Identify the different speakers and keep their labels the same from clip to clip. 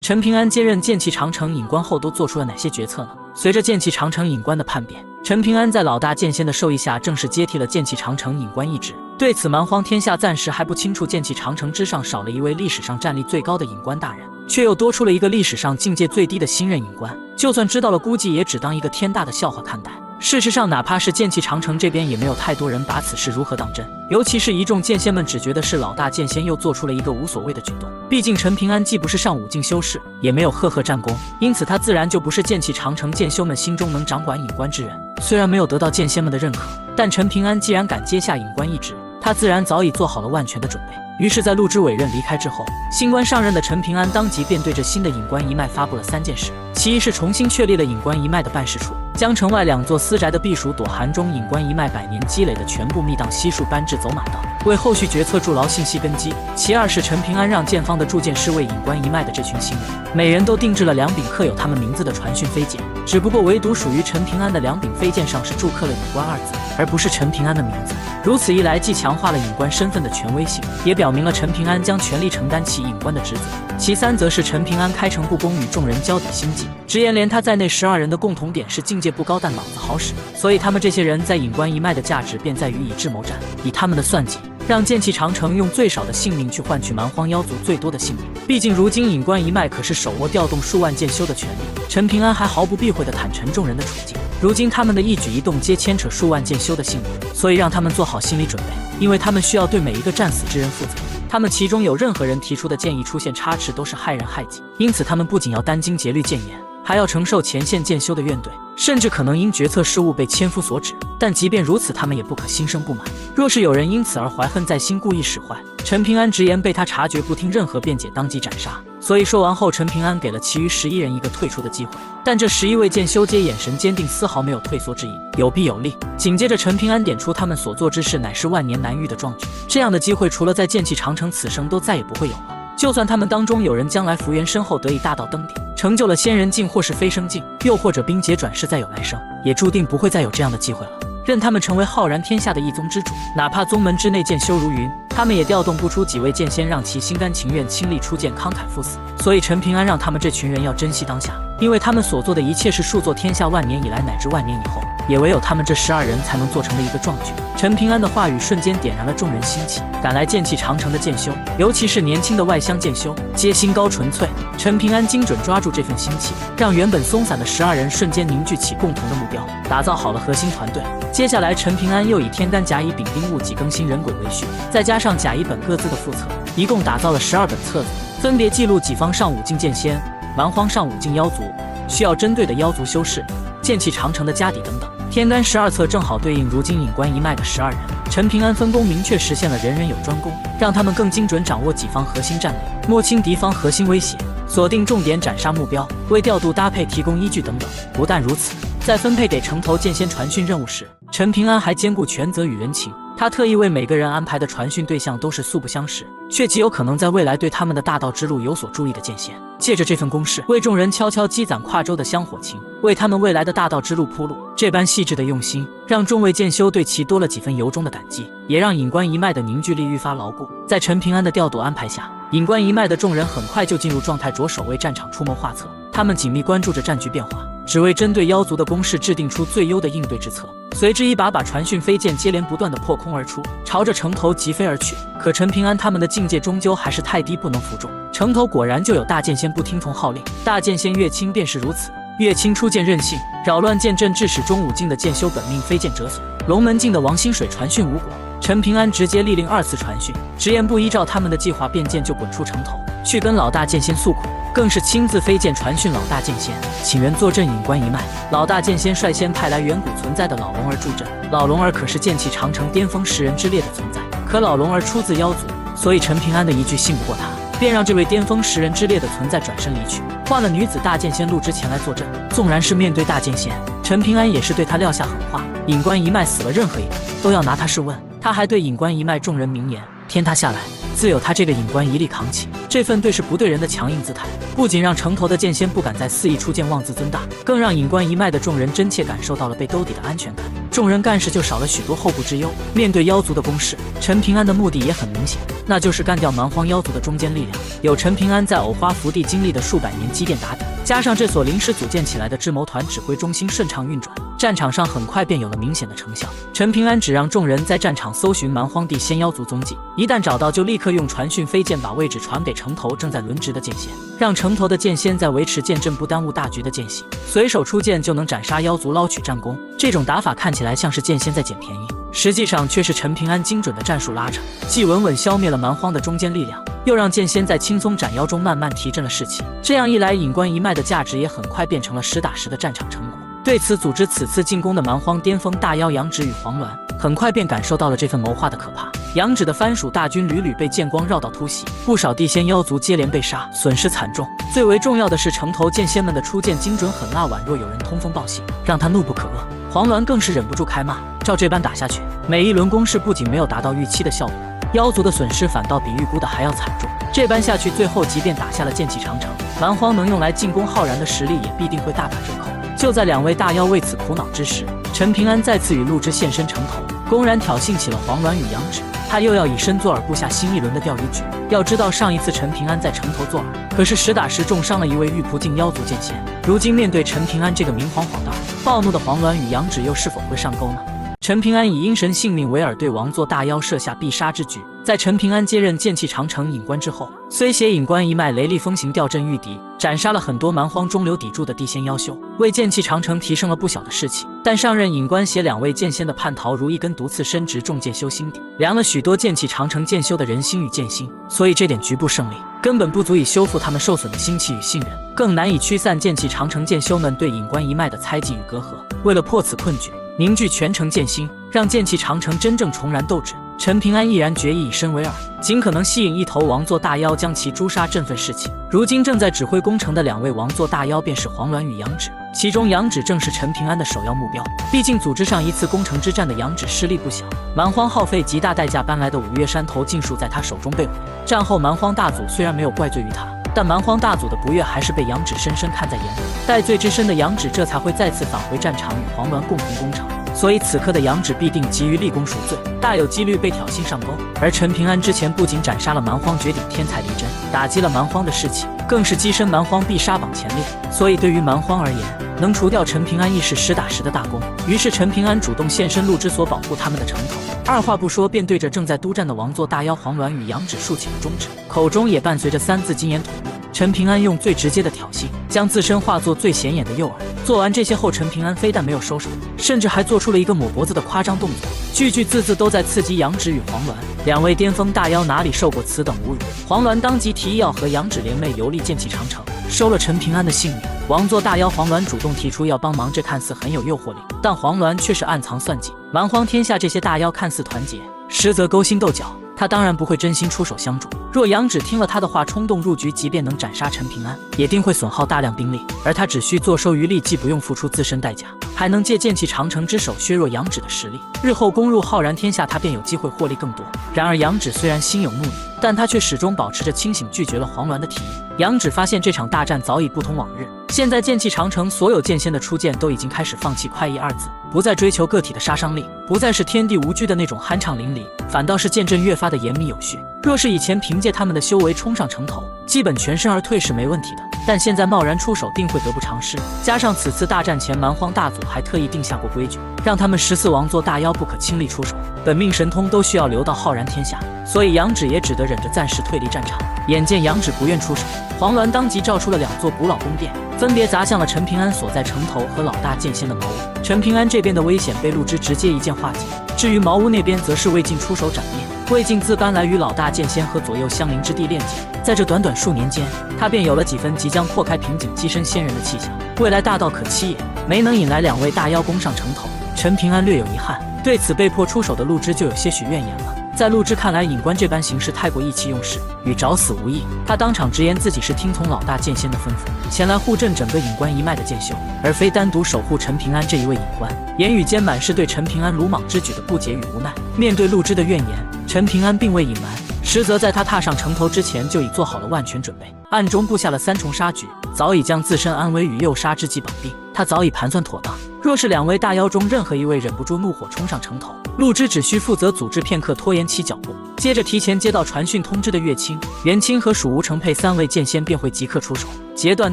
Speaker 1: 陈平安接任剑气长城隐官后都做出了哪些决策呢？随着剑气长城隐官的叛变，陈平安在老大剑仙的授意下正式接替了剑气长城隐官一职。对此，蛮荒天下暂时还不清楚剑气长城之上少了一位历史上战力最高的隐官大人，却又多出了一个历史上境界最低的新任隐官。就算知道了，估计也只当一个天大的笑话看待。事实上，哪怕是剑气长城这边，也没有太多人把此事如何当真。尤其是一众剑仙们只觉得是老大剑仙又做出了一个无所谓的举动。毕竟陈平安既不是上武境修士，也没有赫赫战功，因此他自然就不是剑气长城剑修们心中能掌管隐官之人。虽然没有得到剑仙们的认可，但陈平安既然敢接下隐官一职，他自然早已做好了万全的准备。于是，在陆之委任离开之后，新官上任的陈平安当即便对着新的隐官一脉发布了3件事。其一是重新确立了隐官一脉的办事处，将城外2座私宅的避暑躲寒中隐官一脉100年积累的全部密档悉数搬至走马道，为后续决策筑牢信息根基。其二是陈平安让建方的铸剑师为隐官一脉的这群新人，每人都定制了2柄刻有他们名字的传讯飞剑，只不过唯独属于陈平安的2柄飞剑上是铸刻了隐官2字，而不是陈平安的名字。如此一来，既强化了隐官身份的权威性，也表明了陈平安将全力承担起隐官的职责。其三则是陈平安开诚布公与众人交底心计，直言连他在内12人的共同点是境界不高但脑子好使，所以他们这些人在隐官一脉的价值便在于以智谋战，以他们的算计，让剑气长城用最少的性命去换取蛮荒妖族最多的性命。毕竟如今隐官一脉可是手握调动数万剑修的权利，陈平安还毫不避讳地坦陈众人的处境。如今他们的一举一动皆牵扯数万剑修的性命，所以让他们做好心理准备，因为他们需要对每一个战死之人负责。他们其中有任何人提出的建议出现差池，都是害人害己。因此他们不仅要殚精竭虑谏言，还要承受前线剑修的怨怼，甚至可能因决策失误被千夫所指。但即便如此，他们也不可心生不满。若是有人因此而怀恨在心，故意使坏，陈平安直言被他察觉，不听任何辩解，当即斩杀。所以说完后，陈平安给了其余11人一个退出的机会，但这11位剑修皆眼神坚定，丝毫没有退缩之意，有必有利。紧接着，陈平安点出他们所做之事乃是万年难遇的壮举，这样的机会除了在剑气长城此生都再也不会有了。就算他们当中有人将来福元身后得以大道登顶，成就了仙人境或是飞升境，又或者冰结转世再有来生，也注定不会再有这样的机会了。任他们成为浩然天下的一宗之主，哪怕宗门之内剑修如云，他们也调动不出几位剑仙让其心甘情愿倾力出剑，慷慨赴死。所以陈平安让他们这群人要珍惜当下，因为他们所做的一切是数座天下万年以来乃至万年以后，也唯有他们这12人才能做成的一个壮举。陈平安的话语瞬间点燃了众人心气，赶来剑气长城的剑修，尤其是年轻的外乡剑修，皆心高纯粹。陈平安精准抓住这份心气，让原本松散的12人瞬间凝聚起共同的目标，打造好了核心团队。接下来，陈平安又以天干甲乙丙丁戊己庚辛壬癸为序，再加上甲乙本各自的副册，一共打造了12本册子，分别记录己方上武境剑仙、蛮荒上武境妖族、需要针对的妖族修士、剑气长城的家底等等。天干12册正好对应如今隐官一脉的12人。陈平安分工明确，实现了人人有专攻，让他们更精准掌握己方核心战略，摸清敌方核心威胁，锁定重点，斩杀目标，为调度搭配提供依据等等。不但如此，在分配给城头剑仙传讯任务时，陈平安还兼顾权责与人情。他特意为每个人安排的传讯对象都是素不相识，却极有可能在未来对他们的大道之路有所注意的剑仙。借着这份攻势，为众人悄悄积攒跨州的香火情，为他们未来的大道之路铺路。这般细致的用心，让众位剑修对其多了几分由衷的感激，也让隐官一脉的凝聚力愈发牢固。在陈平安的调度安排下，隐官一脉的众人很快就进入状态，着手为战场出谋划策。他们紧密关注着战局变化，只为针对妖族的攻势制定出最优的应对之策。随之一把传讯飞剑接连不断的破空而出，朝着城头疾飞而去。可陈平安他们的境界终究还是太低，不能服众。城头果然就有大剑仙不听从号令，大剑仙岳清便是如此。岳清出剑任性，扰乱剑阵，致使中武境的剑修本命飞剑折损。龙门境的王新水传讯无果，陈平安直接力令2次传讯，直言不依照他们的计划，便剑就滚出城头，去跟老大剑仙诉苦。更是亲自飞剑传讯老大剑仙，请援坐镇隐官一脉。老大剑仙率先派来远古存在的老龙儿助阵。老龙儿可是剑气长城巅峰10人之列的存在，可老龙儿出自妖族，所以陈平安的一句信不过他，便让这位巅峰10人之列的存在转身离去，换了女子大剑仙陆之前来坐镇。纵然是面对大剑仙，陈平安也是对他撂下狠话，隐官一脉死了任何一个都要拿他试问。他还对隐官一脉众人明言，天塌下来自有他这个隐官一力扛起。这份对事不对人的强硬姿态，不仅让城头的剑仙不敢再肆意出剑妄自尊大，更让隐关一脉的众人真切感受到了被兜底的安全感。众人干事就少了许多后顾之忧。面对妖族的攻势，陈平安的目的也很明显，那就是干掉蛮荒妖族的中坚力量。有陈平安在藕花福地经历的数百年积淀打底，加上这所临时组建起来的智谋团指挥中心顺畅运转，战场上很快便有了明显的成效。陈平安只让众人在战场搜寻蛮荒地仙妖族踪迹，一旦找到就立刻用传讯飞剑把位置传给城头正在轮值的剑仙，让城头的剑仙在维持剑阵不耽误大局的间隙，随手出剑就能斩杀妖族捞取战功。这种打法看起来像是剑仙在捡便宜，实际上却是陈平安精准的战术拉扯，既稳稳消灭了蛮荒的中坚力量，又让剑仙在轻松斩妖中慢慢提振了士气。这样一来，隐关一脉的价值也很快变成了实打实的战场成果。对此，组织此次进攻的蛮荒巅峰大妖杨芷与黄鸾很快便感受到了这份谋划的可怕。杨芷的番薯大军屡屡被剑光绕道突袭，不少地仙妖族接连被杀，损失惨重。最为重要的是，城头剑仙们的出剑精准狠辣，宛若有人通风报信，让他怒不可遏。黄鸾更是忍不住开骂：照这般打下去，每一轮攻势不仅没有达到预期的效果，妖族的损失反倒比预估的还要惨重。这般下去，最后即便打下了剑气长城，蛮荒能用来进攻浩然的实力也必定会大打折扣。就在两位大妖为此苦恼之时，陈平安再次与陆之现身城头，公然挑衅起了黄鸾与杨芷。他又要以身作饵，布下新一轮的钓鱼局。要知道，上一次陈平安在城头作饵，可是实打实重伤了一位玉仆境妖族剑仙。如今面对陈平安这个明晃晃大饵，暴怒的黄鸾与杨芷又是否会上钩呢？陈平安以阴神性命为饵，对王座大妖设下必杀之局。在陈平安接任剑气长城隐关之后，虽携隐关一脉雷厉风行调阵御敌，斩杀了很多蛮荒中流砥柱的地仙妖修，为剑气长城提升了不小的士气。但上任隐关携两位剑仙的叛逃如一根毒刺，深植重剑修心底，凉了许多剑气长城剑修的人心与剑心。所以这点局部胜利根本不足以修复他们受损的心气与信任，更难以驱散剑气长城剑修们对隐关一脉的猜忌与隔阂。为了破此困局，凝聚全城剑心，让剑气长城真正重燃斗志，陈平安毅然决意以身为饵，尽可能吸引一头王座大妖将其诛杀，振奋士气。如今正在指挥攻城的两位王座大妖便是黄鸾与杨芷，其中杨芷正是陈平安的首要目标。毕竟组织上一次攻城之战的杨芷势力不小，蛮荒耗费极大代价搬来的五岳山头尽数在他手中被毁。战后蛮荒大祖虽然没有怪罪于他，但蛮荒大祖的不悦还是被杨芷深深看在眼里。戴罪之深的杨芷这才会再次返回战场与黄鸾共同攻城。所以此刻的杨芷必定急于立功赎罪，大有几率被挑衅上钩。而陈平安之前不仅斩杀了蛮荒绝顶天才黎真，打击了蛮荒的士气，更是跻身蛮荒必杀榜前列。所以对于蛮荒而言，能除掉陈平安亦是实打实的大功。于是陈平安主动现身陆之所保护他们的城头，二话不说便对着正在督战的王座大妖黄鸾与杨芷竖起了中指，口中也伴随着三字金言吐露。陈平安用最直接的挑衅，将自身化作最显眼的诱饵。做完这些后，陈平安非但没有收手，甚至还做出了一个抹脖子的夸张动作，句句字字都在刺激杨芷与黄鸾。两位巅峰大妖哪里受过此等侮辱？黄鸾当即提议要和杨芷联袂游历剑气长城，收了陈平安的性命。王座大妖黄鸾主动提出要帮忙，这看似很有诱惑力，但黄鸾却是暗藏算计。蛮荒天下这些大妖看似团结，实则勾心斗角。他当然不会真心出手相助。若杨芷听了他的话冲动入局，即便能斩杀陈平安，也定会损耗大量兵力，而他只需坐收渔利，既不用付出自身代价，还能借剑气长城之手削弱杨芷的实力。日后攻入浩然天下，他便有机会获利更多。然而杨芷虽然心有怒意，但他却始终保持着清醒，拒绝了黄鸾的提议。杨芷发现这场大战早已不同往日，现在剑气长城所有剑仙的出剑都已经开始放弃快意二字，不再追求个体的杀伤力，不再是天地无拘的那种酣畅淋漓，反倒是剑阵越发的严密有序。若是以前凭借他们的修为冲上城头，基本全身而退是没问题的，但现在贸然出手定会得不偿失。加上此次大战前蛮荒大祖还特意定下过规矩，让他们14王座大妖不可轻力出手，本命神通都需要留到浩然天下，所以杨芷也只得忍着暂时退离战场。眼见杨芷不愿出手，黄鸾当即召出了2座古老宫殿，分别砸向了陈平安所在城头和老大剑仙的茅屋。陈平安这边的危险被陆之直接一剑化解，至于茅屋那边则是魏晋出手斩灭。魏晋自搬来与老大剑仙和左右相邻之地炼剑，在这短短数年间，他便有了几分即将破开瓶颈跻身仙人的气象，未来大道可期也。没能引来2位大妖攻上城头，陈平安略有遗憾，对此被迫出手的陆之就有些许怨言了。在陆之看来，隐关这般行事太过意气用事，与找死无异。他当场直言自己是听从老大剑仙的吩咐，前来护阵整个隐关一脉的剑修，而非单独守护陈平安这一位隐关。言语间满是对陈平安鲁莽之举的不解与无奈。面对陆之的怨言，陈平安并未隐瞒，实则在他踏上城头之前就已做好了万全准备，暗中布下了3重杀局，早已将自身安危与诱杀之计绑定。他早已盘算妥当，若是2位大妖中任何一位忍不住怒火冲上城头，陆之只需负责组织片刻拖延其脚步，接着提前接到传讯通知的乐清、元清和蜀无城配3位剑仙便会即刻出手，截断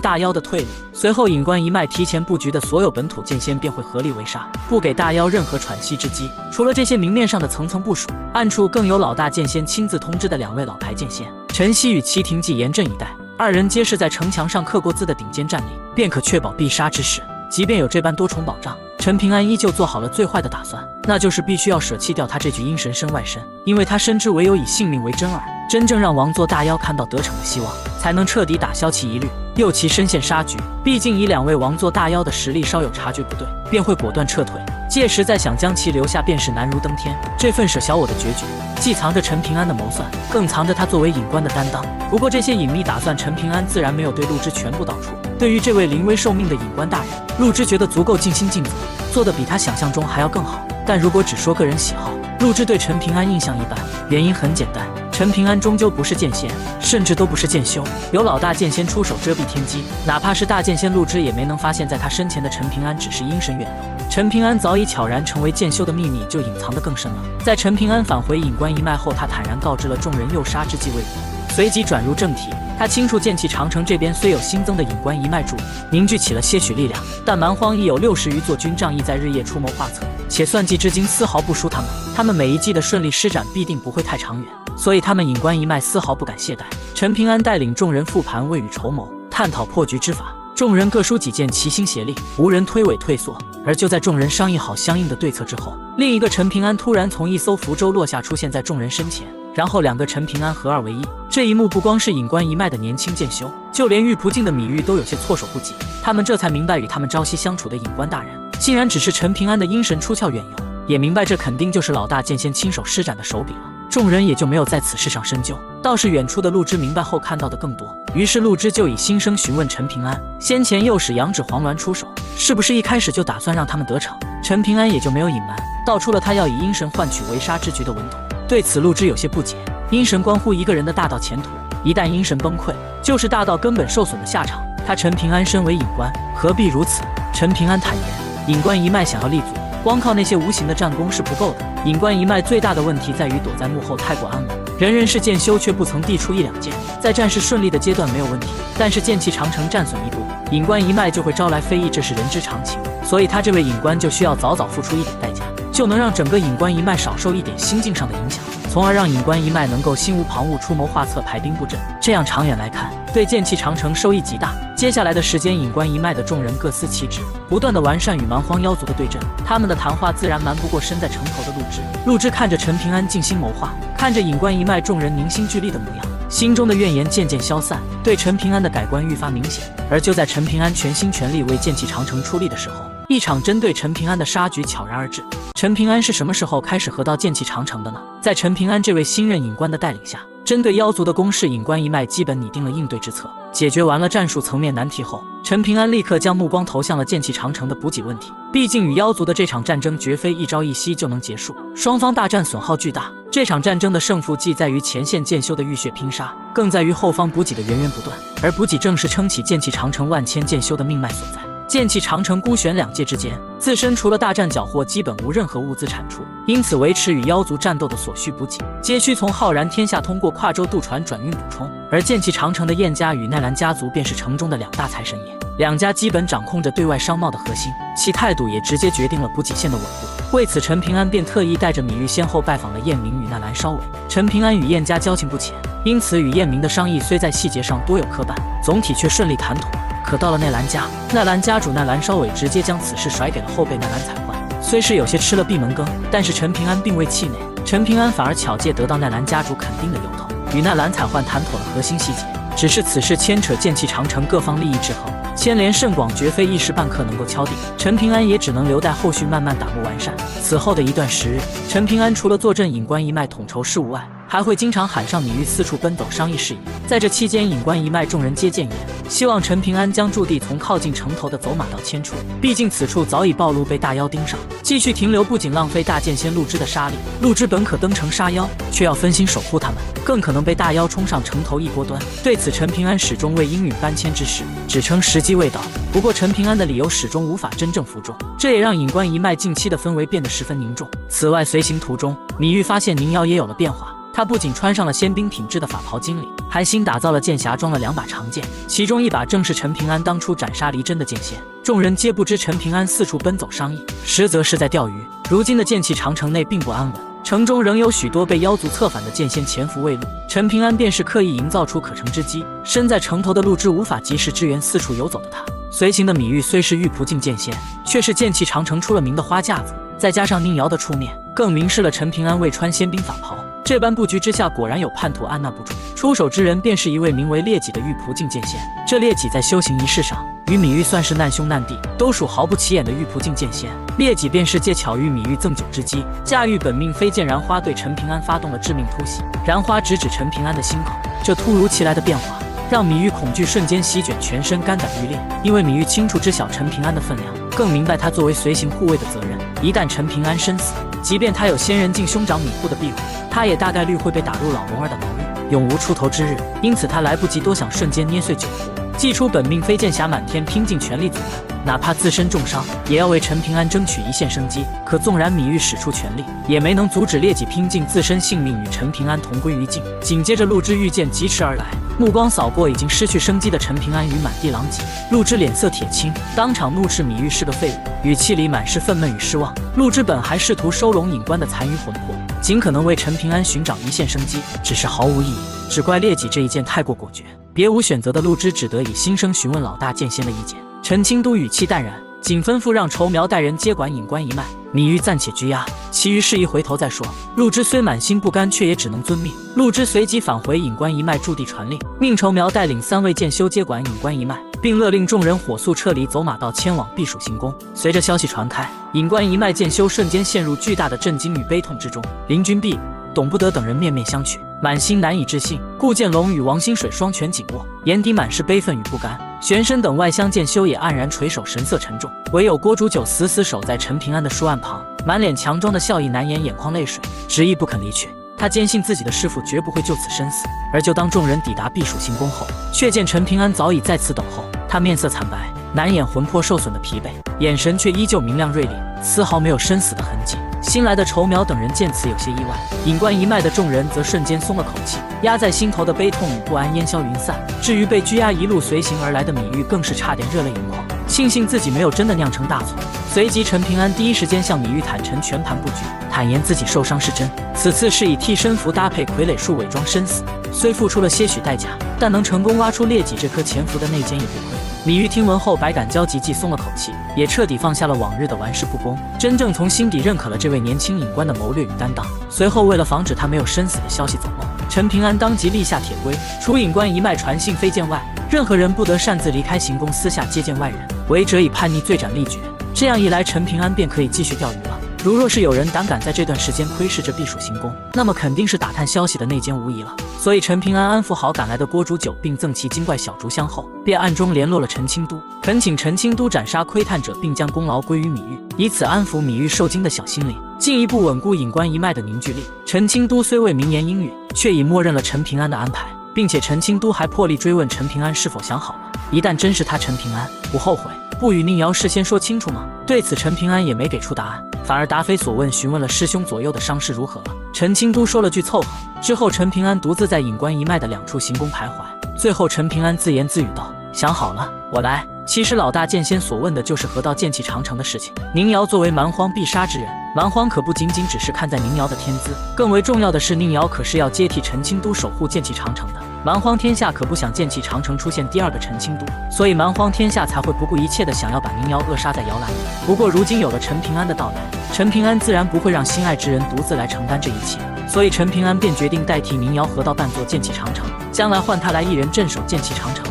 Speaker 1: 大妖的退路。随后隐关一脉提前布局的所有本土剑仙便会合力围杀，不给大妖任何喘息之机。除了这些明面上的层层部署，暗处更有老大剑仙亲自通知的2位老牌剑仙陈曦与齐廷纪严阵以待，2人皆是在城墙上刻过字的顶尖战力，便可确保必杀之势。即便有这般多重保障，陈平安依旧做好了最坏的打算，那就是必须要舍弃掉他这具阴神身外身，因为他深知唯有以性命为真饵，真正让王座大妖看到得逞的希望，才能彻底打消其疑虑，诱其深陷杀局。毕竟以2位王座大妖的实力，稍有察觉不对，便会果断撤退，届时再想将其留下，便是难如登天。这份舍小我的决绝，既藏着陈平安的谋算，更藏着他作为隐官的担当。不过这些隐秘打算，陈平安自然没有对陆之全部道出。对于这位临危受命的隐官大人，陆之觉得足够尽心尽责，做得比他想象中还要更好。但如果只说个人喜好，陆之对陈平安印象一般，原因很简单，陈平安终究不是剑仙，甚至都不是剑修，有老大剑仙出手遮蔽天机，哪怕是大剑仙陆之也没能发现在他身前的陈平安只是阴神远游。陈平安早已悄然成为剑修的秘密就隐藏得更深了。在陈平安返回隐关一脉后，他坦然告知了众人诱杀之计未果，随即转入正题。他清楚剑气长城这边虽有新增的隐关一脉助力，凝聚起了些许力量，但蛮荒亦有60余座军帐役在日夜出谋划策，且算计至今丝毫不输他们。他们每一计的顺利施展必定不会太长远，所以他们隐关一脉丝毫不敢懈怠。陈平安带领众人复盘，未雨绸缪，探讨破局之法。众人各抒己见，齐心协力，无人推诿退缩。而就在众人商议好相应的对策之后，另一个陈平安突然从一艘浮舟落下，出现在众人身前，然后2个陈平安合二为一。这一幕不光是隐关一脉的年轻剑修，就连玉璞境的米玉都有些措手不及。他们这才明白，与他们朝夕相处的隐关大人，竟然只是陈平安的阴神出窍远游，也明白这肯定就是老大剑仙亲手施展的手笔了。众人也就没有在此事上深究，倒是远处的陆之明白后看到的更多。于是陆之就以心声询问陈平安，先前诱使羊脂黄鸾出手，是不是一开始就打算让他们得逞？陈平安也就没有隐瞒，道出了他要以阴神换取围杀之局的稳妥。对此陆之有些不解，阴神关乎一个人的大道前途，一旦阴神崩溃，就是大道根本受损的下场。他陈平安身为隐官，何必如此？陈平安坦言，隐官一脉想要立足，光靠那些无形的战功是不够的。隐关一脉最大的问题在于躲在幕后太过安稳，人人是剑修却不曾递出1、2剑，在战事顺利的阶段没有问题，但是剑气长城战损一多，隐关一脉就会招来非议，这是人之常情。所以他这位隐官就需要早早付出一点代价，就能让整个隐关一脉少受一点心境上的影响，从而让隐关一脉能够心无旁骛，出谋划策，排兵布阵。这样长远来看，对剑气长城收益极大。接下来的时间，隐关一脉的众人各司其职，不断的完善与蛮荒妖族的对阵。他们的谈话自然瞒不过身在城头的陆之。陆之看着陈平安静心谋划，看着隐关一脉众人凝心聚力的模样，心中的怨言渐渐消散，对陈平安的改观愈发明显。而就在陈平安全心全力为剑气长城出力的时候，一场针对陈平安的杀局悄然而至。陈平安是什么时候开始河道剑气长城的呢？在陈平安这位新任隐官的带领下，针对妖族的攻势，隐关一脉基本拟定了应对之策。解决完了战术层面难题后，陈平安立刻将目光投向了剑气长城的补给问题。毕竟与妖族的这场战争绝非一朝一夕就能结束，双方大战损耗巨大。这场战争的胜负既在于前线剑修的浴血拼杀，更在于后方补给的源源不断。而补给正是撑起剑气长城万千剑修的命脉所在。剑气长城孤悬2界之间，自身除了大战缴获，基本无任何物资产出，因此维持与妖族战斗的所需补给，皆需从浩然天下通过跨洲渡船转运补充。而剑气长城的燕家与奈兰家族便是城中的2大财神爷，2家基本掌控着对外商贸的核心，其态度也直接决定了补给线的稳固。为此，陈平安便特意带着米玉先后拜访了燕明与奈兰稍伟。陈平安与燕家交情不浅，因此与燕明的商议虽在细节上多有磕绊，总体却顺利谈妥。可到了奈兰家，奈兰家主奈兰稍伟直接将此事甩给了后辈奈兰采焕。虽是有些吃了闭门羹，但是陈平安并未气馁，陈平安反而巧借得到奈兰家主肯定的由头，与奈兰采焕谈妥了核心细节。只是此事牵扯剑气长城各方利益制衡，牵连甚广，绝非一时半刻能够敲定。陈平安也只能留待后续慢慢打磨完善。此后的一段时日，陈平安除了坐镇隐关一脉统筹事务外，还会经常喊上芈玉四处奔走商议事宜。在这期间，尹官一脉众人皆谏言，希望陈平安将驻地从靠近城头的走马道迁出，毕竟此处早已暴露被大妖盯上，继续停留不仅浪费大剑仙陆之的杀力，陆之本可登城杀妖，却要分心守护他们，更可能被大妖冲上城头一锅端。对此，陈平安始终未应允搬迁之事，只称时机未到。不过陈平安的理由始终无法真正服众，这也让尹官一脉近期的氛围变得十分凝重。此外，随行途中，芈玉发现宁瑶也有了变化。他不仅穿上了仙兵品质的法袍经理，还新打造了剑匣，装了2把长剑，其中1把正是陈平安当初斩杀黎真的剑仙。众人皆不知陈平安四处奔走商议，实则是在钓鱼。如今的剑气长城内并不安稳，城中仍有许多被妖族策反的剑仙潜伏未露，陈平安便是刻意营造出可乘之机。身在城头的陆之无法及时支援四处游走的他，随行的芈玉虽是玉仆境剑仙，却是剑气长城出了名的花架子，再加上宁瑶的出面，更明示了陈平安未穿仙兵法袍。这般布局之下，果然有叛徒按捺不住，出手之人便是一位名为烈己的玉仆境剑仙。这烈己在修行仪式上与芈玉算是难兄难弟，都属毫不起眼的玉仆境剑仙。烈己便是借巧遇芈玉赠酒之机，驾驭本命飞剑燃花对陈平安发动了致命突袭。燃花直指陈平安的心口，这突如其来的变化让芈玉恐惧瞬间席卷全身，肝胆欲裂。因为芈玉清楚知晓陈平安的分量，更明白他作为随行护卫的责任。一旦陈平安身死，即便他有仙人境兄长米护的庇护，他也大概率会被打入老龙儿的牢狱，永无出头之日。因此他来不及多想，瞬间捏碎酒壶，祭出本命飞剑匣满天，拼尽全力阻拦，哪怕自身重伤，也要为陈平安争取一线生机。可纵然芈玉使出全力，也没能阻止烈己拼尽自身性命与陈平安同归于尽。紧接着陆之御剑疾驰而来，目光扫过已经失去生机的陈平安与满地狼藉，陆之脸色铁青，当场怒斥芈玉是个废物，语气里满是愤懑与失望。陆之本还试图收拢尹官的残余魂魄，尽可能为陈平安寻找一线生机，只是毫无意义。只怪烈己这一剑太过果决，别无选择的陆之只得以心声询问老大剑仙的意见。陈清都语气淡然，仅吩咐让绸苗带人接管尹官一脉，芈玉暂且拘押，其余事宜回头再说。陆之虽满心不甘，却也只能遵命。陆之随即返回尹官一脉驻地传令，命绸苗带领3位剑修接管尹官一脉，并勒令众人火速撤离走马道，迁往避暑行宫。随着消息传开，尹官一脉剑修瞬间陷入巨大的震惊与悲痛之中。林君璧、董不得等人面面相觑，满心难以置信。顾剑龙与王新水双拳紧握，眼底满是悲愤与不甘。玄深等外乡剑修也黯然垂首，神色沉重。唯有郭竹九死死守在陈平安的书案旁，满脸强装的笑意难掩，眼眶泪水，执意不肯离去。他坚信自己的师父绝不会就此身死。而就当众人抵达避暑行宫后，却见陈平安早已在此等候。他面色惨白，难掩魂魄受损的疲惫，眼神却依旧明亮锐利，丝毫没有身死的痕迹。新来的绸苗等人见此有些意外，尹官一脉的众人则瞬间松了口气，压在心头的悲痛与不安烟消云散。至于被拘押一路随行而来的芈玉，更是差点热泪盈眶，庆幸自己没有真的酿成大错。随即陈平安第一时间向芈玉坦陈全盘布局，坦言自己受伤是真，此次是以替身符搭配傀儡术伪装身死，虽付出了些许代价，但能成功挖出烈己这颗潜伏的内奸也不亏。芈玉听闻后百感交集，既松了口气，也彻底放下了往日的玩世不恭，真正从心底认可了这位年轻尹官的谋略与担当。随后为了防止他没有身死的消息走漏，陈平安当即立下铁规，除尹官一脉传信飞剑外，任何人不得擅自离开行宫私下接见外人，违者以叛逆罪斩立决。这样一来，陈平安便可以继续钓鱼了。如若是有人胆敢在这段时间窥视着避暑行宫，那么肯定是打探消息的内奸无疑了。所以陈平安安抚好赶来的郭竹九，并赠其精怪小竹香后，便暗中联络了陈清都，恳请陈清都斩杀窥探者，并将功劳归于芈玉，以此安抚芈玉受惊的小心灵，进一步稳固尹官一脉的凝聚力。陈清都虽未明言应允，却已默认了陈平安的安排，并且陈清都还破例追问陈平安是否想好了，一旦真是他陈平安，不后悔不与宁瑶事先说清楚吗？对此陈平安也没给出答案，反而答非所问，询问了师兄左右的伤势如何了。陈清都说了句凑合，之后陈平安独自在尹官一脉的2处行宫徘徊。最后陈平安自言自语道：想好了，我来。其实老大剑仙所问的就是河道剑气长城的事情。宁瑶作为蛮荒必杀之人，蛮荒可不仅仅只是看在宁瑶的天资，更为重要的是宁瑶可是要接替陈清都守护剑气长城的。蛮荒天下可不想剑气长城出现第2个陈清都，所以蛮荒天下才会不顾一切的想要把宁瑶扼杀在摇篮里。不过如今有了陈平安的到来，陈平安自然不会让心爱之人独自来承担这一切，所以陈平安便决定代替宁瑶河道扮作剑气长城，将来换他来一人镇守剑气长城。